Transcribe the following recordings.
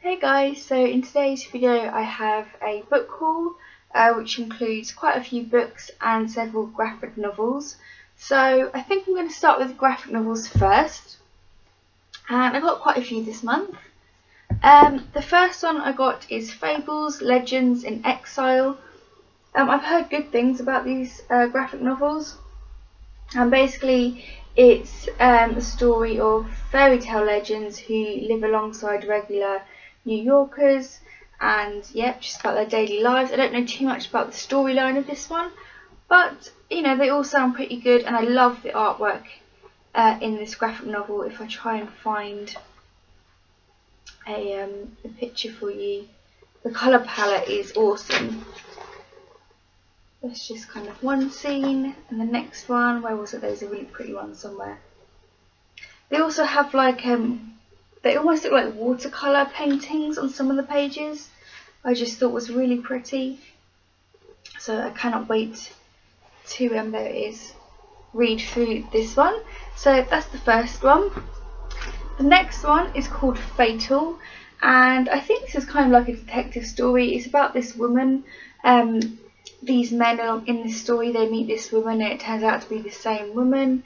Hey guys, so in today's video I have a book haul which includes quite a few books and several graphic novels. So I think I'm going to start with graphic novels first, and I got quite a few this month. The first one I got is Fables, Legends in Exile. I've heard good things about these graphic novels, and basically it's a story of fairy tale legends who live alongside regular New Yorkers, and just about their daily lives. I don't know too much about the storyline of this one, but they all sound pretty good, and I love the artwork in this graphic novel. If I try and find a picture for you, the colour palette is awesome. That's just kind of one scene, and the next one, where was it? There's a really pretty one somewhere. They also have like they almost look like watercolour paintings on some of the pages. I just thought was really pretty. So I cannot wait to, there it is, read through this one. So that's the first one. The next one is called Fatal, and I think this is kind of like a detective story. It's about this woman. These men in this story, they meet this woman and it turns out to be the same woman,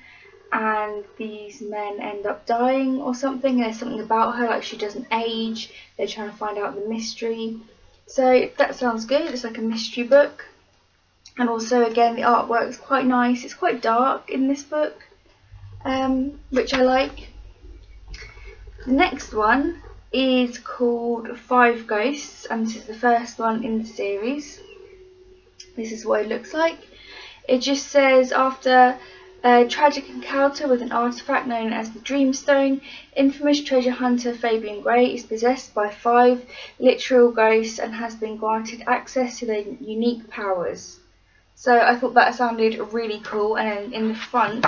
and these men end up dying or something. There's something about her, like she doesn't age. They're trying to find out the mystery. So that sounds good. It's like a mystery book, and also again the artwork is quite nice. It's quite dark in this book, which I like. The next one is called Five Ghosts, and this is the first one in the series. This is what it looks like. It just says, after a tragic encounter with an artifact known as the Dreamstone, infamous treasure hunter Fabian Gray is possessed by 5 literal ghosts and has been granted access to their unique powers. So I thought that sounded really cool, and then in the front,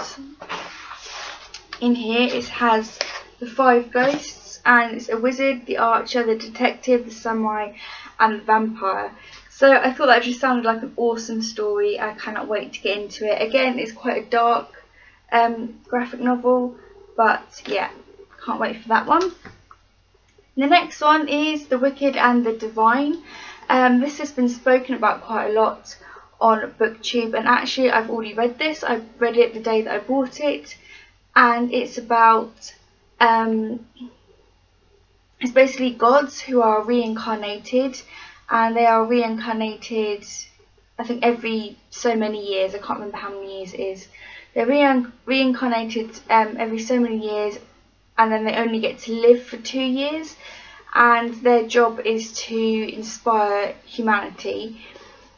in here, it has the 5 ghosts, and it's a wizard, the archer, the detective, the samurai, and the vampire. So I thought that just sounded like an awesome story. I cannot wait to get into it. Again, it's quite a dark graphic novel, but yeah, can't wait for that one. The next one is The Wicked and the Divine. This has been spoken about quite a lot on BookTube, and actually I've already read this. I read it the day that I bought it, and it's about it's basically gods who are reincarnated. And they are reincarnated, I think, every so many years. I can't remember how many years it is. They're reincarnated every so many years, and then they only get to live for 2 years. And their job is to inspire humanity.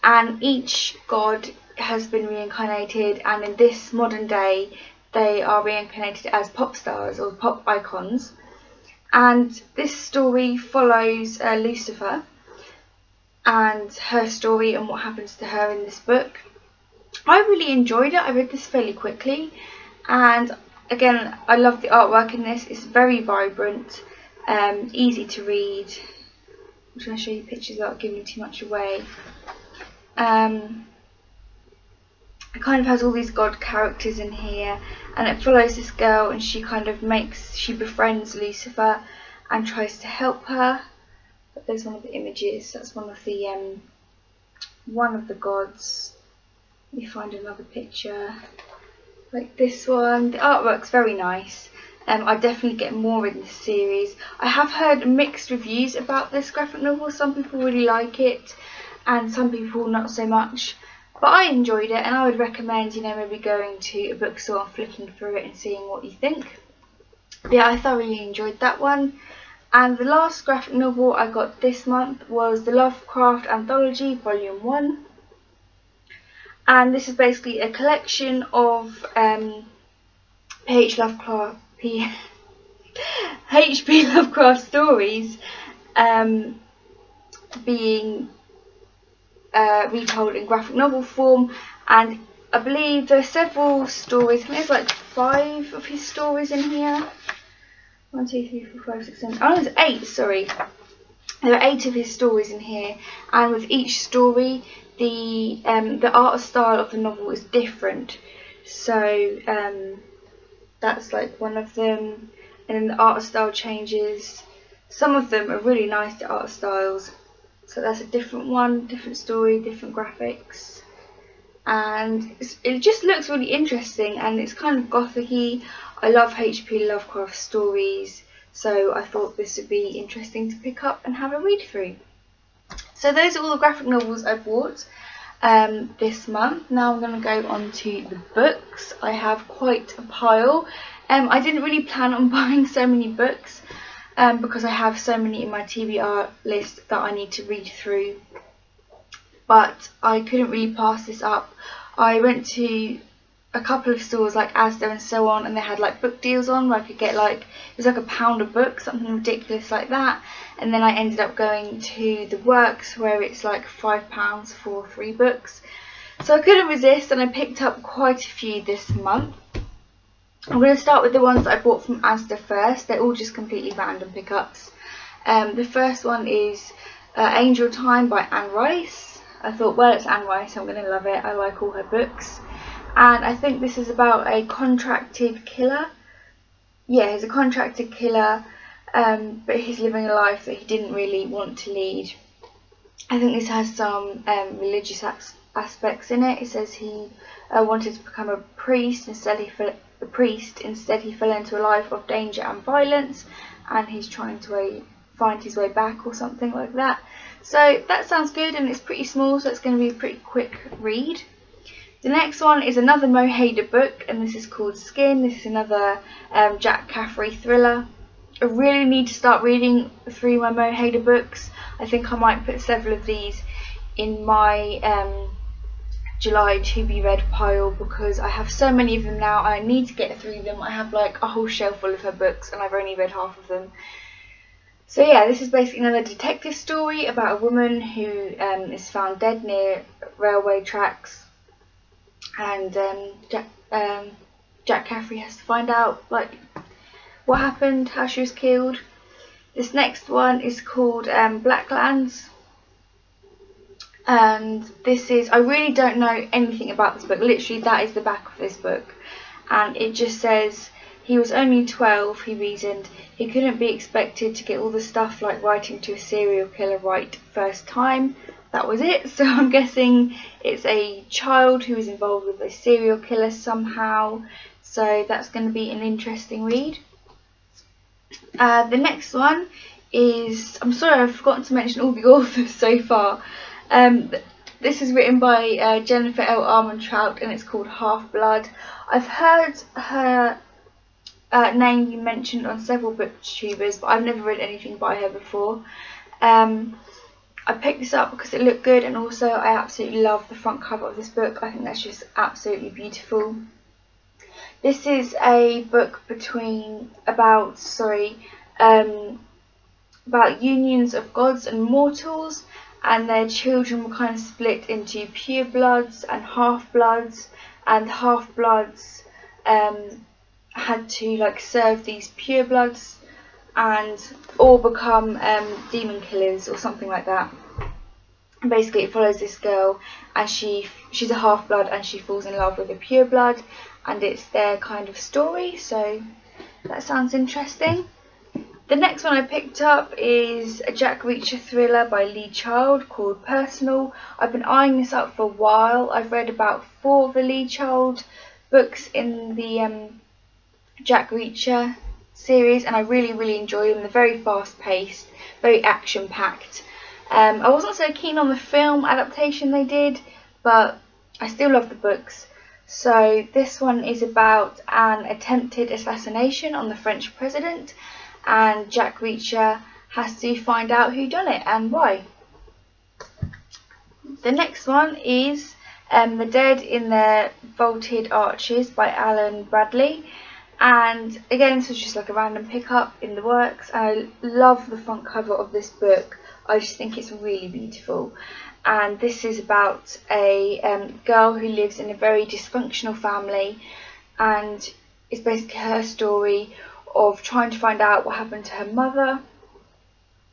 And each god has been reincarnated, and in this modern day, they are reincarnated as pop stars or pop icons. And this story follows Lucifer and her story and what happens to her in this book. I really enjoyed it. I read this fairly quickly, and again, I love the artwork in this. It's very vibrant, easy to read. I'm trying to show you pictures without giving too much away. It kind of has all these god characters in here, and it follows this girl, and she befriends Lucifer and tries to help her. But there's one of the images. That's one of the gods. Let me find another picture like this one. The artwork's very nice. I definitely get more in this series. I have heard mixed reviews about this graphic novel. Some people really like it, and some people not so much. But I enjoyed it, and I would recommend, maybe going to a bookstore and flicking through it and seeing what you think. But yeah, I thoroughly enjoyed that one. And the last graphic novel I got this month was the Lovecraft Anthology Volume 1. And this is basically a collection of H.P. Lovecraft stories being retold in graphic novel form. And I believe there are several stories. I think there's like 5 of his stories in here. 1, 2, 3, 4, 5, 6, 7. Oh, there's 8, sorry. There are 8 of his stories in here, and with each story, the art style of the novel is different. So that's like one of them, and then the art style changes. Some of them are really nice, the art styles. So that's a different one, different story, different graphics. And it just looks really interesting, and it's kind of gothic-y. I love H.P. Lovecraft stories, so I thought this would be interesting to pick up and have a read through. So those are all the graphic novels I bought this month. Now I'm going to go on to the books. I have quite a pile. I didn't really plan on buying so many books because I have so many in my TBR list that I need to read through. But I couldn't really pass this up. I went to a couple of stores like Asda and so on, and they had like book deals on where I could get like, it was like £1 a book, something ridiculous like that. And then I ended up going to the Works where it's like £5 for 3 books. So I couldn't resist, and I picked up quite a few this month. I'm going to start with the ones that I bought from Asda first. They're all just completely random pickups. The first one is Angel Time by Anne Rice. I thought, well, it's Anne Rice, I'm going to love it. I like all her books. And I think this is about a contracted killer. Yeah, he's a contracted killer, but he's living a life that he didn't really want to lead. I think this has some religious aspects in it. It says he wanted to become a priest, instead he fell into a life of danger and violence, and he's trying to find his way back or something like that. So that sounds good, and it's pretty small, so it's going to be a pretty quick read. The next one is another Mo Hayder book, and this is called Skin. This is another Jack Caffrey thriller. I really need to start reading through my Mo Hayder books. I think I might put several of these in my July to be read pile, because I have so many of them now and I need to get through them. I have like a whole shelf full of her books and I've only read half of them. So yeah, this is basically another detective story about a woman who is found dead near railway tracks, and Jack Caffrey has to find out like what happened, how she was killed. This next one is called Blacklands, and this is, I really don't know anything about this book. Literally, that is the back of this book, and it just says he was only 12, he reasoned. He couldn't be expected to get all the stuff like writing to a serial killer right first time. That was it. So I'm guessing it's a child who is involved with a serial killer somehow. So that's going to be an interesting read. The next one is, I'm sorry I've forgotten to mention all the authors so far. This is written by Jennifer L. Armentrout, and it's called Half-Blood. I've heard her name you mentioned on several booktubers, but I've never read anything by her before. I picked this up because it looked good, and also I absolutely love the front cover of this book. I think that's just absolutely beautiful. This is a book about unions of gods and mortals, and their children were kind of split into purebloods and half-bloods, and half-bloods had to like serve these purebloods and all become demon killers or something like that. And basically it follows this girl, and she's a half-blood and she falls in love with a pureblood, and it's their kind of story, so that sounds interesting. The next one I picked up is a Jack Reacher thriller by Lee Child called Personal. I've been eyeing this up for a while. I've read about 4 of the Lee Child books in the Jack Reacher series, and I really enjoy them. They're very fast paced, very action packed. I wasn't so keen on the film adaptation they did, but I still love the books. So this one is about an attempted assassination on the French president, and Jack Reacher has to find out who done it and why. The next one is The Dead in Their Vaulted Arches by Alan Bradley. And again, this was just like a random pickup in the works. I love the front cover of this book. I just think it's really beautiful. And this is about a girl who lives in a very dysfunctional family, and it's basically her story of trying to find out what happened to her mother.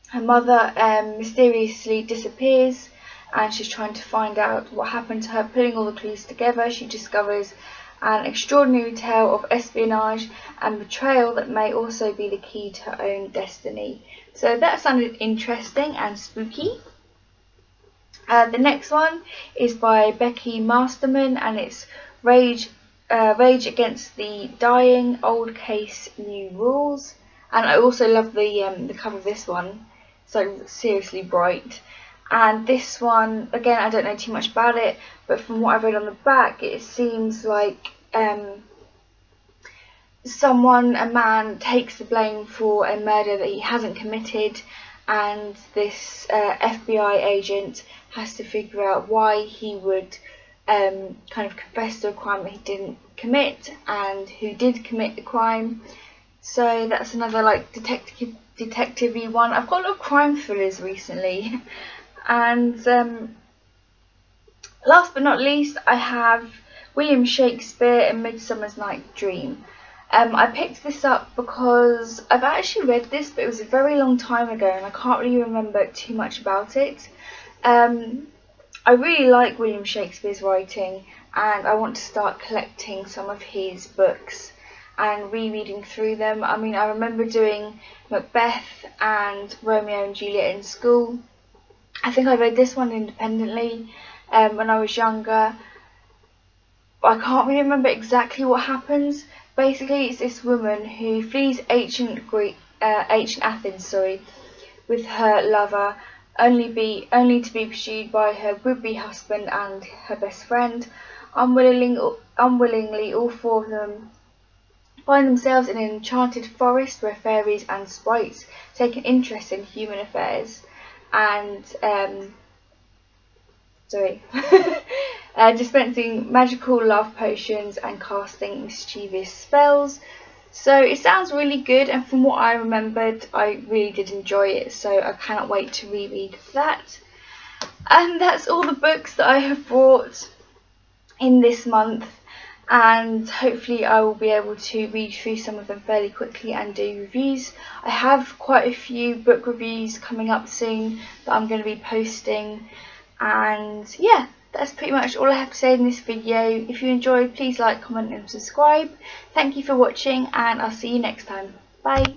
Her mother mysteriously disappears, and she's trying to find out what happened to her. Putting all the clues together, she discovers an extraordinary tale of espionage and betrayal that may also be the key to her own destiny. So that sounded interesting and spooky. The next one is by Becky Masterman, and it's Rage Against the Dying, Old Case, New Rules. And I also love the cover of this one, so seriously bright. And this one, again, I don't know too much about it, but from what I've read on the back, it seems like a man takes the blame for a murder that he hasn't committed, and this FBI agent has to figure out why he would kind of confess to a crime that he didn't commit, and who did commit the crime. So that's another like detective-y one. I've got a lot of crime thrillers recently. And last but not least, I have William Shakespeare, A Midsummer Night's Dream. I picked this up because I've actually read this, but it was a very long time ago and I can't really remember too much about it. I really like William Shakespeare's writing, and I want to start collecting some of his books and rereading through them. I mean, I remember doing Macbeth and Romeo and Juliet in school. I think I read this one independently when I was younger. I can't really remember exactly what happens. Basically, it's this woman who flees ancient Athens, with her lover, only to be pursued by her would-be husband and her best friend. Unwillingly, all four of them find themselves in an enchanted forest where fairies and sprites take an interest in human affairs, and dispensing magical love potions and casting mischievous spells. So it sounds really good, and from what I remembered, I really did enjoy it, so I cannot wait to reread that. And that's all the books that I have brought in this month, and hopefully I will be able to read through some of them fairly quickly and do reviews. I have quite a few book reviews coming up soon that I'm going to be posting, and yeah, that's pretty much all I have to say in this video. If you enjoyed, please like, comment and subscribe. Thank you for watching, and I'll see you next time. Bye.